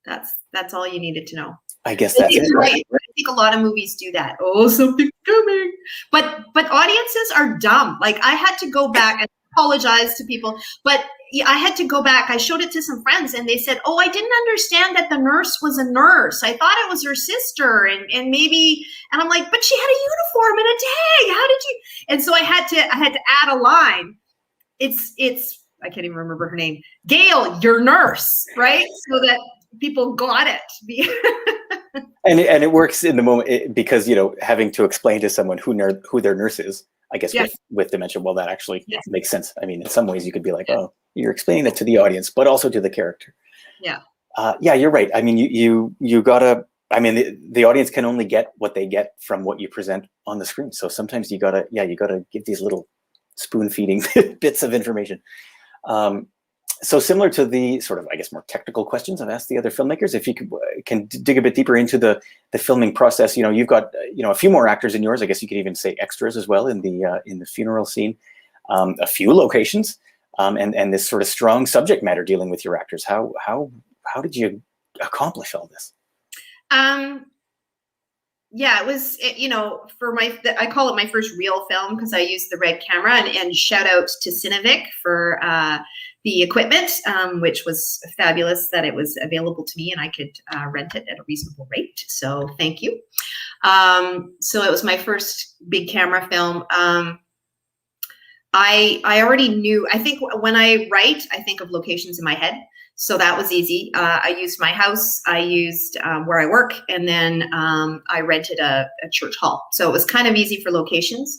that's all you needed to know. I guess that's it. Right. I think a lot of movies do that. Oh, something's coming. But audiences are dumb. Like I had to go back and apologize to people, but I had to go back. I showed it to some friends and they said, oh, I didn't understand that the nurse was a nurse. I thought it was her sister and maybe, and I'm like, but she had a uniform and a tag. How did you? And so I had to add a line. It's, I can't even remember her name. Gail, your nurse, right? So that people got it. And it works in the moment because, having to explain to someone who their nurse is, I guess with dementia, well, that actually makes sense. I mean, in some ways you could be like, oh, you're explaining that to the audience, but also to the character. Yeah. Yeah, you're right. I mean, you gotta, I mean, the audience can only get what they get from what you present on the screen. So sometimes you gotta give these little spoon feeding bits of information. So similar to the sort of, I guess, more technical questions I've asked the other filmmakers, if you can dig a bit deeper into the filming process. You've got a few more actors in yours. I guess you could even say extras as well in the funeral scene. A few locations, and this sort of strong subject matter dealing with your actors. How did you accomplish all this? Yeah, it was, for I call it my first real film because I used the Red camera, and shout out to CineVic for the equipment, which was fabulous that it was available to me and I could rent it at a reasonable rate. So thank you. So it was my first big camera film. I already knew, I think when I write, I think of locations in my head. So that was easy. I used my house, I used where I work, and then I rented a church hall. So it was kind of easy for locations.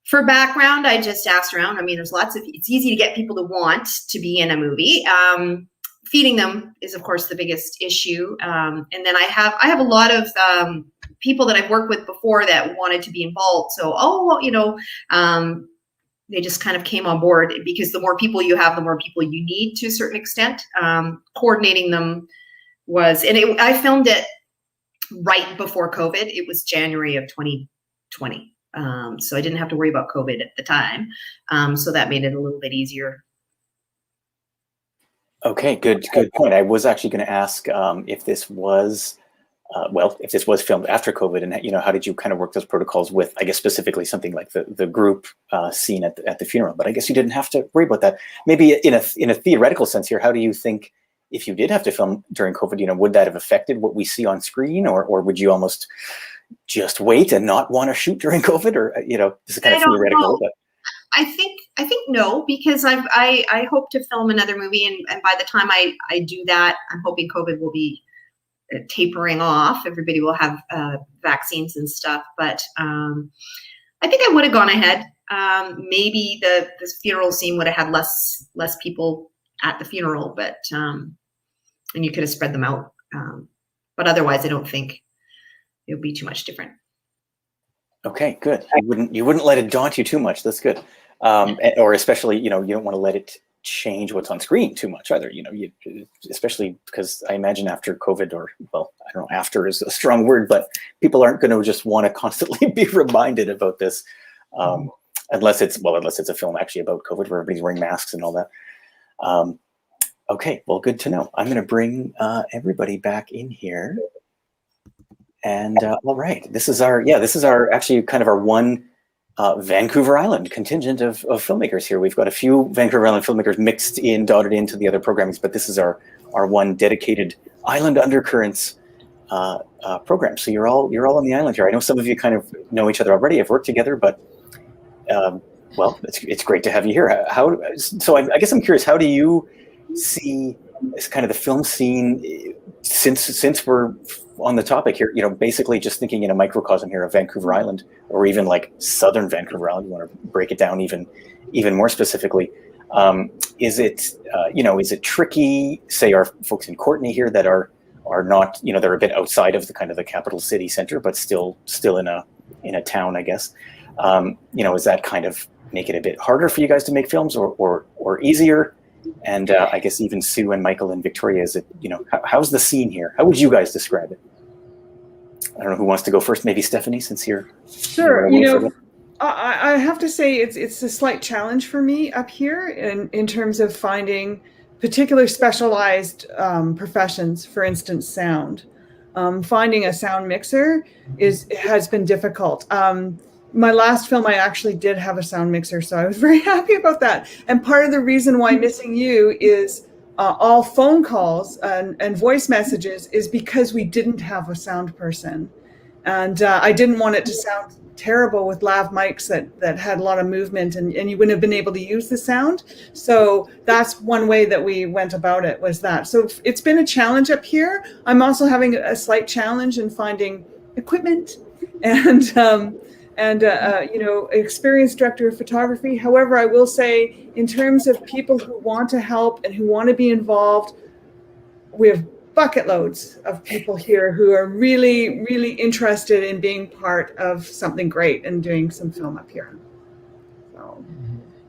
For background, I just asked around. I mean, it's easy to get people to want to be in a movie. Feeding them is, of course, the biggest issue. And then I have a lot of people that I've worked with before that wanted to be involved. So, they just kind of came on board because the more people you have, the more people you need to a certain extent. Coordinating them was, I filmed it right before COVID. It was January of 2020. So I didn't have to worry about COVID at the time. So that made it a little bit easier. Okay, good point. I was actually going to ask if this was well, if this was filmed after COVID, and how did you kind of work those protocols with, I guess, specifically something like the group scene at the funeral? But I guess you didn't have to worry about that. Maybe in a theoretical sense here, how do you think, if you did have to film during COVID, would that have affected what we see on screen, or would you almost just wait and not want to shoot during COVID? Or this is kind of theoretical, but I think no, because I hope to film another movie, and by the time I do that, I'm hoping COVID will be tapering off. Everybody will have vaccines and stuff, but I think I would have gone ahead. Maybe the funeral scene would have had less people at the funeral, but and you could have spread them out. But otherwise, I don't think it would be too much different. Okay, good. You wouldn't let it daunt you too much. That's good. Or especially, you don't want to let it change what's on screen too much either. Especially because I imagine after COVID, or well, I don't know, after is a strong word, but people aren't going to just want to constantly be reminded about this, unless it's a film actually about COVID where everybody's wearing masks and all that. Okay, well, good to know. I'm going to bring everybody back in here. And all right, this is our actually kind of our one Vancouver Island contingent of filmmakers here. We've got a few Vancouver Island filmmakers dotted into the other programmings, but this is our one dedicated Island Undercurrents program. So you're all on the island here. I know some of you kind of know each other already, have worked together, but well, it's great to have you here. So I guess I'm curious, how do you see this kind of the film scene since we're on the topic here, basically just thinking in a microcosm here of Vancouver Island, or even like Southern Vancouver Island, you want to break it down even more specifically. Is it tricky, say our folks in Courtenay here that are not, they're a bit outside of the kind of the capital city center, but still in a town, I guess. Is that kind of make it a bit harder for you guys to make films, or easier? And I guess even Sue and Michael and Victoria, is it, how's the scene here? How would you guys describe it? I don't know who wants to go first. Maybe Stephanie, since you're. Sure. I have to say it's a slight challenge for me up here in terms of finding particular specialized professions. For instance, sound. Finding a sound mixer has been difficult. My last film, I actually did have a sound mixer, so I was very happy about that. And part of the reason why Missing You is all phone calls and voice messages is because we didn't have a sound person. And I didn't want it to sound terrible with lav mics that had a lot of movement, and you wouldn't have been able to use the sound. So that's one way that we went about it, was that. So it's been a challenge up here. I'm also having a slight challenge in finding equipment and experienced director of photography. However, I will say, in terms of people who want to help and who want to be involved, we have bucket loads of people here who are really, really interested in being part of something great and doing some film up here. So.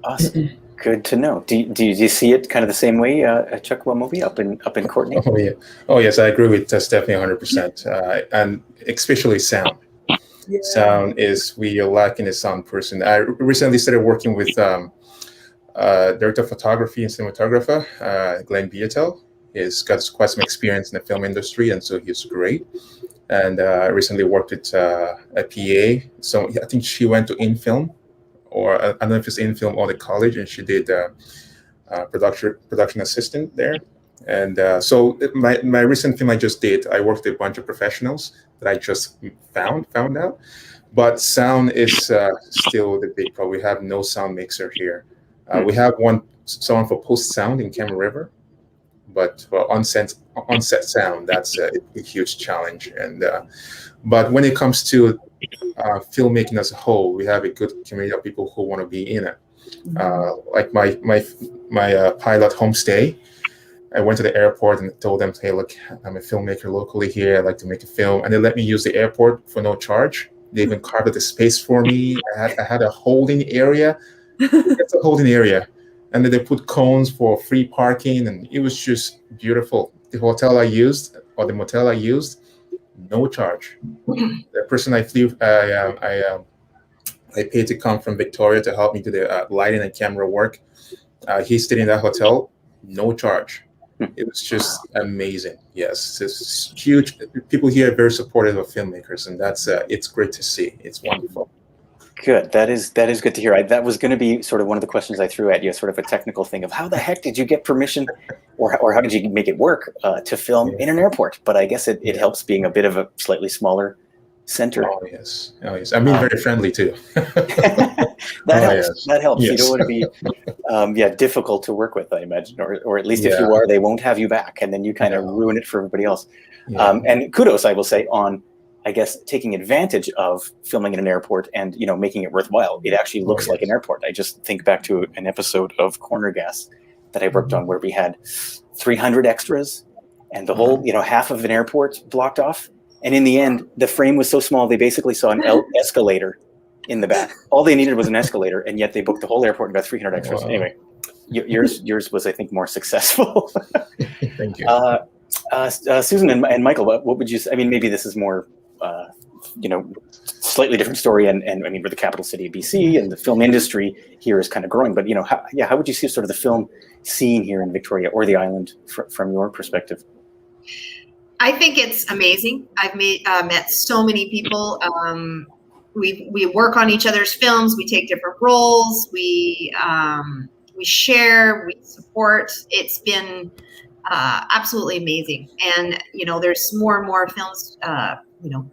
Awesome. Good to know. Do you see it kind of the same way, Chukwumuobi, up in Courtenay? Oh yeah. Oh yes, I agree with Stephanie 100%, and especially sound. Yeah. Sound is, we are lacking a sound person. I recently started working with director of photography and cinematographer, Glenn Beatel. He's got quite some experience in the film industry, and so he's great. And I recently worked with a PA. So I think she went to InFilm, or I don't know if it's InFilm or the college, and she did production assistant there. And so my recent film I just did, I worked with a bunch of professionals that I just found out. But sound is still the big problem. We have no sound mixer here. We have someone for post sound in Camera River, but for on-set sound, that's a huge challenge. And but when it comes to filmmaking as a whole, we have a good community of people who want to be in it. Like my pilot Homestay, I went to the airport and told them, hey, look, I'm a filmmaker locally here. I'd like to make a film. And they let me use the airport for no charge. They even carved out the space for me. I had a holding area. It's a holding area. And then they put cones for free parking. And it was just beautiful. The hotel I used, or the motel I used, no charge. The person I flew, I paid to come from Victoria to help me do the lighting and camera work. He stayed in that hotel, no charge. It was just amazing. Yes, it's huge. People here are very supportive of filmmakers, and that's it's great to see. It's wonderful. Good. That is good to hear. That was going to be sort of one of the questions I threw at you, sort of a technical thing of how the heck did you get permission, or how did you make it work to film in an airport? But I guess it helps being a bit of a slightly smaller center. Oh yes. I mean, very friendly too. That helps. Yes. That helps. Yes. You don't want to be difficult to work with, I imagine, or at least if you are, they won't have you back, and then you kind of ruin it for everybody else. Yeah. And kudos, I will say, on, I guess, taking advantage of filming in an airport and making it worthwhile. It actually looks like an airport. I just think back to an episode of Corner Gas that I worked on where we had 300 extras and the whole half of an airport blocked off. And in the end, the frame was so small they basically saw an escalator in the back. All they needed was an escalator, and yet they booked the whole airport and got 300 extras. Wow. Anyway, yours was, I think, more successful. Thank you. Susan and Michael, what would you say? I mean, maybe this is more, slightly different story. And I mean, we're the capital city of BC, and the film industry here is kind of growing. But how would you see sort of the film scene here in Victoria or the island from your perspective? I think it's amazing. I've met so many people. We work on each other's films. We take different roles. We share. We support. It's been absolutely amazing. And there's more and more films,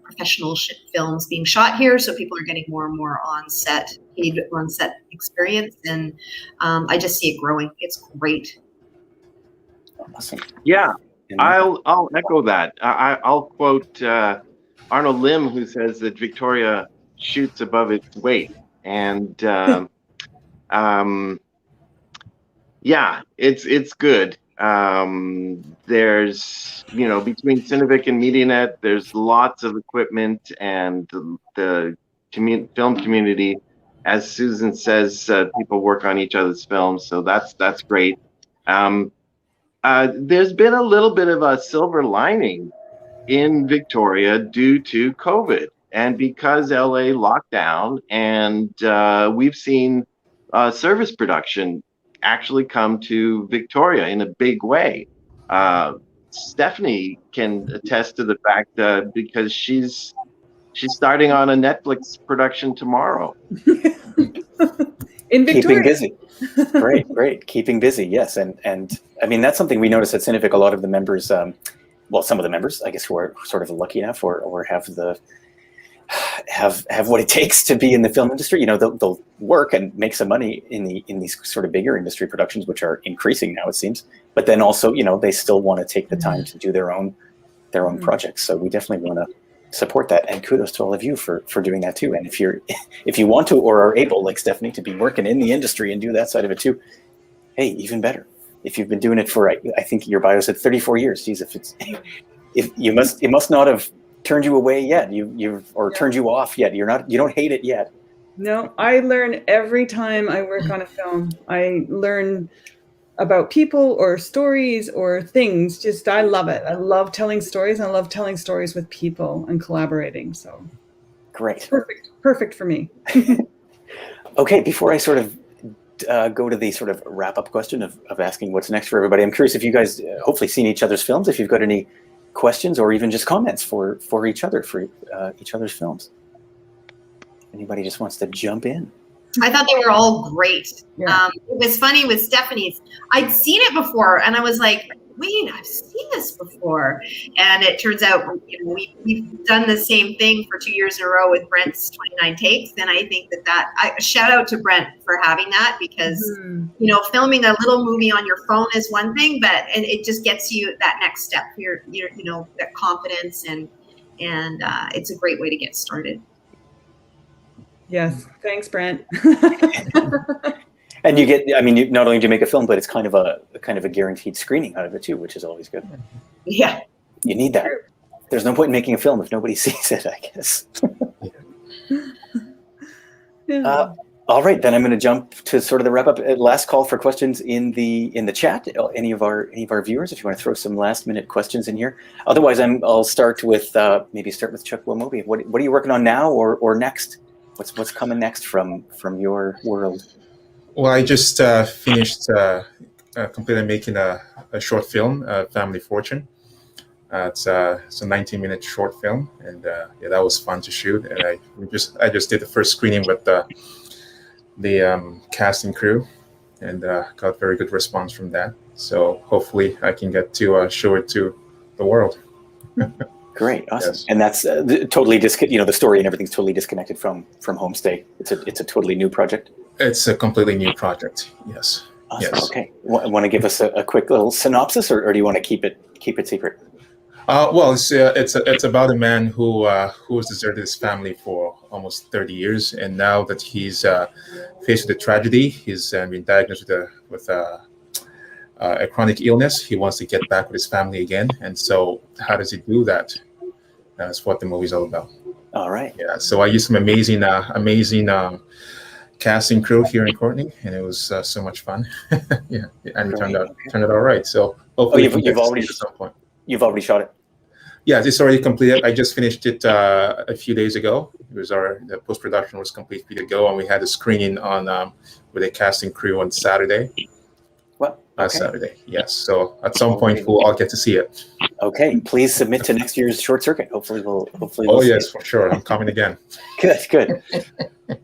professional films being shot here. So people are getting more and more on-set experience, and I just see it growing. It's great. Awesome. Yeah. I'll echo that. I'll quote Arnold Lim, who says that Victoria shoots above its weight, and it's good. There's between CineVic and MediaNet, there's lots of equipment, and the film community, as Susan says, people work on each other's films, so that's great. There's been a little bit of a silver lining in Victoria due to COVID, and because LA locked down, and we've seen service production actually come to Victoria in a big way. Stephanie can attest to the fact because she's starting on a Netflix production tomorrow. In Victoria. Keeping busy. Great. Keeping busy, yes. And I mean, that's something we notice at CineVic. A lot of the members, some of the members, I guess, who are sort of lucky enough or have what it takes to be in the film industry, they'll work and make some money in these sort of bigger industry productions, which are increasing now, it seems. But then also, they still want to take the time to do their own projects. So we definitely want to support that, and kudos to all of you for doing that too. And if you want to or are able, like Stephanie, to be working in the industry and do that side of it too, hey, even better. If you've been doing it for, I think your bio said 34 years. Geez, it must not have turned you away yet. Or turned you off yet. You don't hate it yet. No, I learn every time I work on a film. I learn about people or stories or things. I love it. I love telling stories. I love telling stories with people and collaborating. So great. Perfect for me. Okay, before I sort of go to the sort of wrap-up question of asking what's next for everybody, I'm curious if you guys hopefully seen each other's films, if you've got any questions or even just comments for each other, for each other's films. Anybody just wants to jump in? I thought they were all great. Yeah. It was funny with Stephanie's. I'd seen it before, and I was like, wait, I've seen this before. And it turns out we've done the same thing for 2 years in a row with Brent's 29 takes. And I think that shout out to Brent for having that, because, filming a little movie on your phone is one thing, but it just gets you that next step, that confidence, and it's a great way to get started. Yes. Thanks, Brent. And you get, you not only do you make a film, but it's kind of a guaranteed screening out of it too, which is always good. Yeah. You need that. There's no point in making a film if nobody sees it, I guess. Yeah. All right, then I'm going to jump to sort of the wrap up. Last call for questions in the chat. Any of our viewers, if you want to throw some last minute questions in here. Otherwise, I'll start with maybe start with Chukwumuobi. What are you working on now or next? What's coming next from your world? Well, I just finished completed making a short film, Family Fortune. It's a 19-minute short film, and yeah, that was fun to shoot. And I just did the first screening with the casting crew, and got very good response from that. So hopefully I can get to show it to the world. Great, awesome. Yes. And that's totally the story and everything's totally disconnected from Homestay. It's a totally new project. It's a completely new project. Yes. Awesome. Yes. Okay. Want to give us a quick little synopsis, or do you want to keep it secret? Well, it's about a man who has deserted his family for almost 30 years, and now that he's faced with a tragedy, he's been diagnosed with a chronic illness. He wants to get back with his family again, and so how does he do that? That's what the movie's all about. All right. Yeah. So I used some amazing casting crew here in Courtenay, and it was so much fun. Yeah, and it turned out all right. So hopefully you've already at some point. You've already shot it. Yeah, it's already completed. I just finished it a few days ago. It was the post-production was completely to go, and we had a screening on with a casting crew on Saturday. Well, okay. Saturday, yes. So at some point we'll all get to see it. Okay, please submit to next year's short circuit. Hopefully we'll Oh see yes, it. for sure. I'm coming again. Good.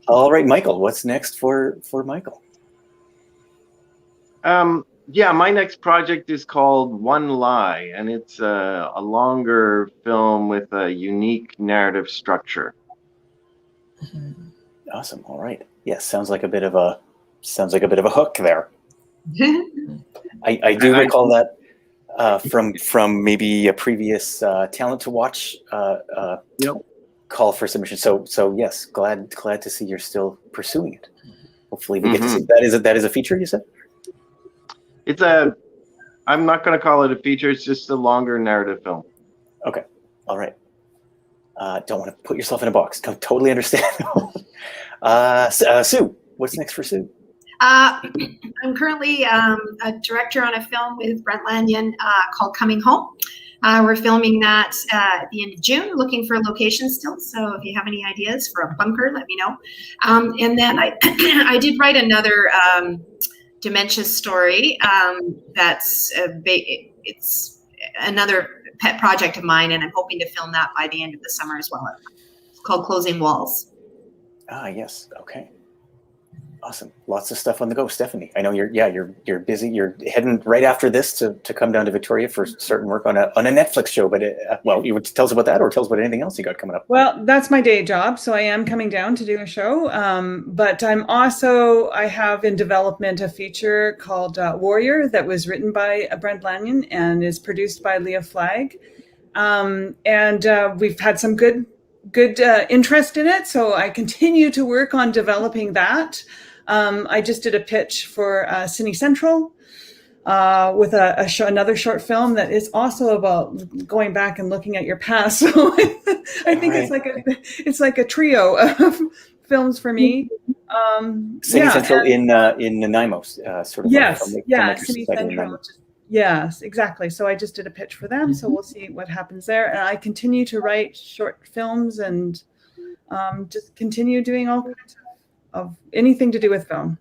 All right, Michael. What's next for Michael? Yeah, my next project is called One Lie, and it's a longer film with a unique narrative structure. Awesome. All right. Yes, sounds like a bit of a hook there. I do recall that from maybe a previous Talent to Watch call for submission. So yes, glad to see you're still pursuing it. Hopefully we get to see that is a feature, you said? I'm not going to call it a feature. It's just a longer narrative film. Okay. All right. Don't want to put yourself in a box. Totally understand. Sue, what's next for Sue? I'm currently a director on a film with Brent Lanyon called Coming Home. We're filming that at the end of June, looking for locations still. So if you have any ideas for a bunker, let me know. And then I did write another dementia story. It's another pet project of mine, and I'm hoping to film that by the end of the summer as well. It's called Closing Walls. Ah, yes. Okay. Awesome. Lots of stuff on the go. Stephanie, I know you're busy. You're heading right after this to come down to Victoria for certain work on a Netflix show. But you would tell us about that, or tell us about anything else you got coming up. Well, that's my day job, so I am coming down to do a show. But I have in development a feature called Warrior that was written by Brent Lanyon and is produced by Leah Flagg. And we've had some good interest in it, so I continue to work on developing that. I just did a pitch for Cine Central with another short film that is also about going back and looking at your past. So I think it's like a trio of films for me. Cine Central in Nanaimo, sort of. Yes, Cine Central. Yes, exactly. So I just did a pitch for them. So we'll see what happens there. And I continue to write short films and just continue doing all kinds of anything to do with film.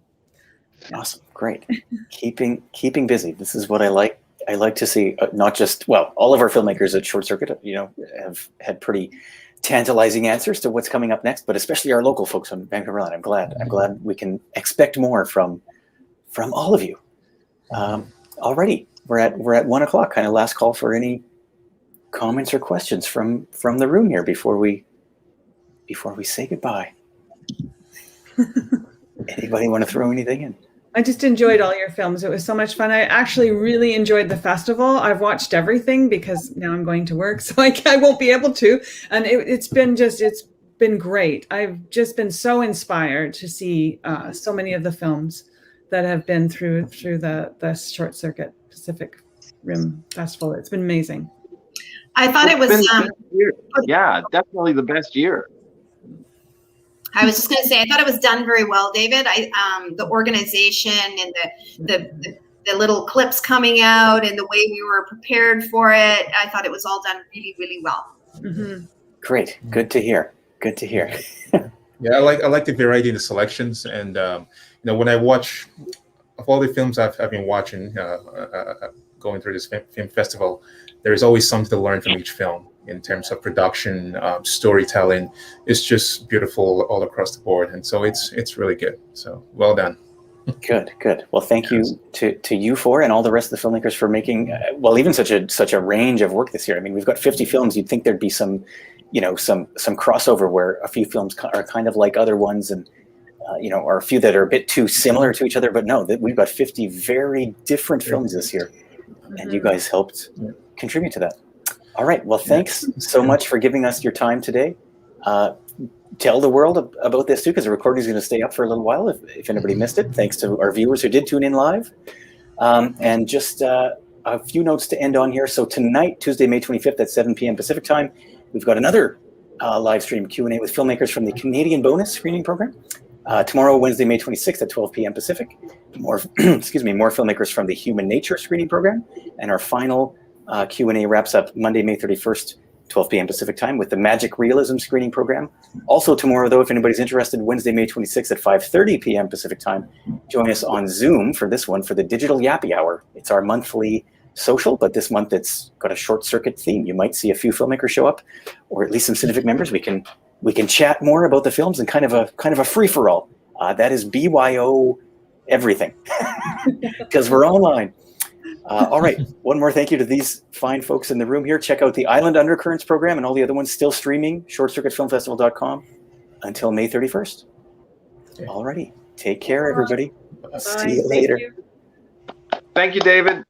Yeah. Awesome. Great. Keeping busy. This is what I like. I like to see not just, all of our filmmakers at Short Circuit, have had pretty tantalizing answers to what's coming up next, but especially our local folks on Vancouver Island. I'm glad we can expect more from all of you. Already, we're at 1 o'clock. Kind of last call for any comments or questions from the room here before we say goodbye. Anybody want to throw anything in? I just enjoyed all your films. It was so much fun. I actually really enjoyed the festival. I've watched everything because now I'm going to work, so I won't be able to. And it's been great. I've just been so inspired to see so many of the films that have been through the Short Circuit Pacific Rim Festival. It's been amazing. I thought it was definitely the best year. I was just going to say, I thought it was done very well, David. The organization and the little clips coming out and the way we were prepared for it, I thought it was all done really, really well. Mm-hmm. Great. Good to hear. Yeah, I like the variety in the selections, and when I watch of all the films I've been watching, going through this film festival, there is always something to learn from each film in terms of production, storytelling. It's just beautiful all across the board, and so it's really good. So well done. Good. Well, thank you to you four and all the rest of the filmmakers for making well, even such a range of work this year. I mean, we've got 50 films. You'd think there'd be some crossover where a few films are kind of like other ones, and or a few that are a bit too similar to each other. But no, that we've got 50 very different films this year, and you guys helped contribute to that. All right. Well, thanks so much for giving us your time today. Tell the world about this too, because the recording is going to stay up for a little while if anybody missed it. Thanks to our viewers who did tune in live. And just a few notes to end on here. So tonight, Tuesday, May 25th at 7 p.m. Pacific time, we've got another live stream Q&A with filmmakers from the Canadian Bonus screening program. Tomorrow, Wednesday, May 26th at 12 p.m. Pacific, more filmmakers from the Human Nature screening program. And our final Q&A wraps up Monday, May 31st, 12 p.m. Pacific time with the Magic Realism screening program. Also tomorrow, though, if anybody's interested, Wednesday, May 26th at 5:30 p.m. Pacific time, join us on Zoom for this one for the Digital Yappy Hour. It's our monthly social, but this month it's got a short circuit theme. You might see a few filmmakers show up, or at least some CineVic members. We can chat more about the films and kind of a free-for-all. That is BYO everything, because we're online. All right, one more thank you to these fine folks in the room here. Check out the Island Undercurrents program and all the other ones still streaming, shortcircuitfilmfestival.com until May 31st. All righty, take care, everybody. Bye. See you later. Thank you. Thank you, David.